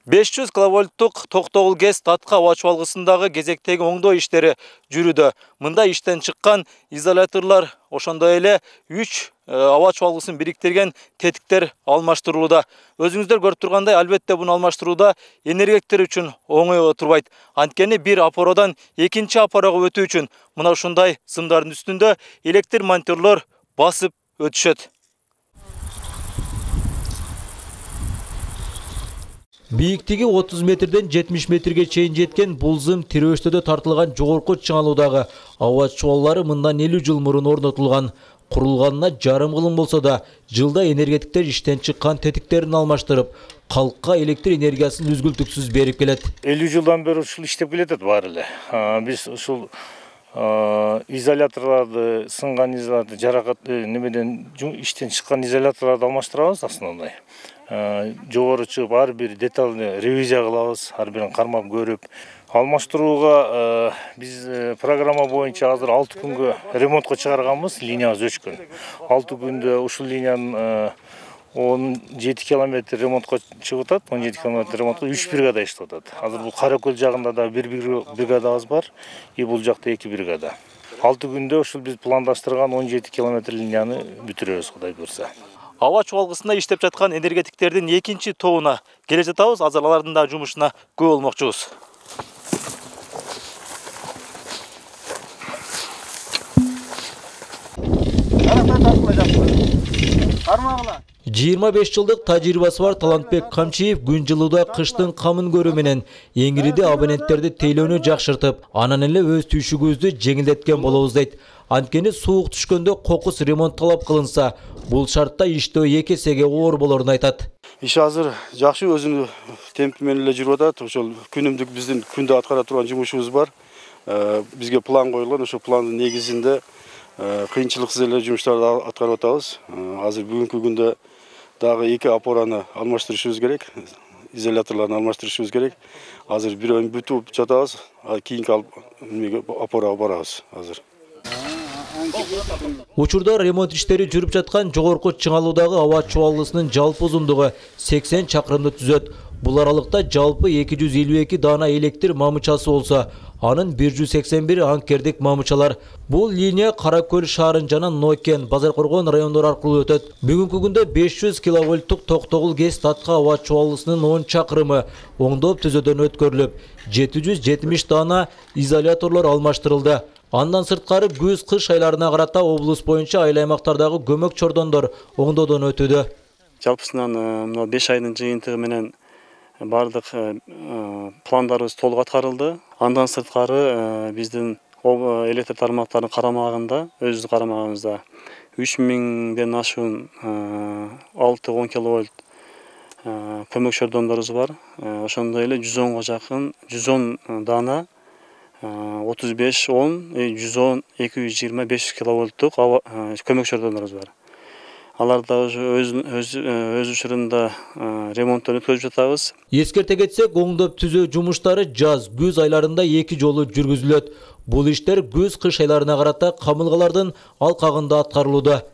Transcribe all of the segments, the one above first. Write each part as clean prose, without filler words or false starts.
500 киловольттук токтогул ГЭС татка аба чуалгысындагы кезектеги оңдоо иштери жүрүүдө. Мында иштен чыккан изоляторлор, ошондой эле 3 аба чуалгысын бириктирген тетиктер алмаштырылууда. Өзүңүздөр көрүп тургандай, албетте буну алмаштырууда энергетиктер үчүн оңой турбайт. Анткени бир апороодон экинчи апороого өтүү үчүн мына ушундай сымдардын үстүндө электр монтерлор басып өтүшөт. Бийиктиги 30 метрден 70 метрге чейин жеткен бул зым тирөөштөдө тартылган жогорку чыңалуудагы аба чуаллары мындан 50 жыл мурун орнотулган. Курулганына жарым кылым болсо да, жылда энергетиктер иштен чыккан тетиктерин алмаштырып, калкка электр энергиясын үзгүлтүксүз берип келет. 50 жылдан бери ушул иштеп келет баары эле. Биз ушул изоляторларды, сынган изоляторларды, жаракат немеден иштен чыккан изоляторларды алмаштырабыз основной. Жогору чыгып ар бир детальный ревизия кылабыз, ар бирин кармап көрүп. Алмаштырууга биз программа боюнча азыр 6 күнгө ремонтко чыгарганбыз, линиябыз өчкөн. 6 күндө ушул линиянын 17 километр ремонтко чыгып атат, 17 километр ремонтко 3 бригада иштеп атат. Азыр бул Каракөл жагында да бир бригадабыз бар, бул жакта 2 бригада. 6 күндө ушул биз пландаштырган 17 километр линияны бүтүрөбүз, Кудай буйрса. Аба чуалгысында иштеп жаткан энергетиктердин экинчи тобуна келе жатабыз. Азыр алардын да жумушуна күбө болмокчубуз. Кармагыла. 25 жылдык тажрыйбасы бар Талантбек Камчиев күн жылууда кыштын камын көрүү менен эңириде абоненттерди тейлөөнү жакшыртып, анан эле өз түйшүгүбүздү жеңилдеткен болобуз дейт. Анткени суук түшкөндө кокус ремонт талап кылынса, бул шартта иштөө 2 эсеге оор болорун айтат. Иш азыр жакшы, өзүнүн темпи менен эле жүрүп атат. Ошол күнүмдүк биздин күндө аткара турган жумушубуз бар. Бизге план коюлган, ошол пландын негизинде кыйынчылыксыз эле жумуштарды аткарып атабыз. Азыр бүгүнкү күндө дагы 2 опораны алмаштырышыбыз керек. Изоляторларын алмаштырышыбыз керек. Азыр бирөөнү бүтүп жатабыз. Кийинки опорага барабыз азыр. Учурда ремонт иштери жүрүп жаткан жогорку чыңалуудагы аба чуалгысынын жалпы узундугу 80 чакырымды түзөт. Бул аралыкта жалпы 252 дана электр мамычасы болсо, анын 181 анкердик мамычалар. Бул линия Каракөл шаарын жана Нокен, Базаркоргон райондору аркылуу өтөт. Бүгүнкү күндө 500 киловольттук токтогул ГЭС татка аба чуалгысынын 10 чакырымы оңдоп түзөөдөн өткөрүлүп, 770 дана изоляторлор алмаштырылды. Андан сырткары күз-кыш айларына карата облус боюнча айыл аймактардагы көмөк чордондор оңдоодон өтүүдө. Жалпысынан мына 5 айдын жыйынтыгы менен бардык пландарыбыз толук аткарылды. Андан сырткары биздин электр тармактарынын карамагында, өзүбүздүн карамагыбызда 3000ден ашуун 6-10 киловольт көмөк чордондорубуз бар. Ошондой эле 110го жакын 110 дана 35-10, 110, 220-500 киловольттук көмөк чордондорубуз бар. Аларда өз учурунда ремонттон өткөрүп жатабыз. Эскерте кетсек, оңдоп түзөө жумуштары жаз, күз айларында 2 жолу жүргүзүлөт. Бул иштер күз-кыш айларына карата камылгалардын алкагында аткарылууда.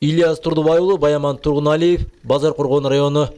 Ильяс Турдубай уулу, Баяман Тургуналиев, Базаркоргон району.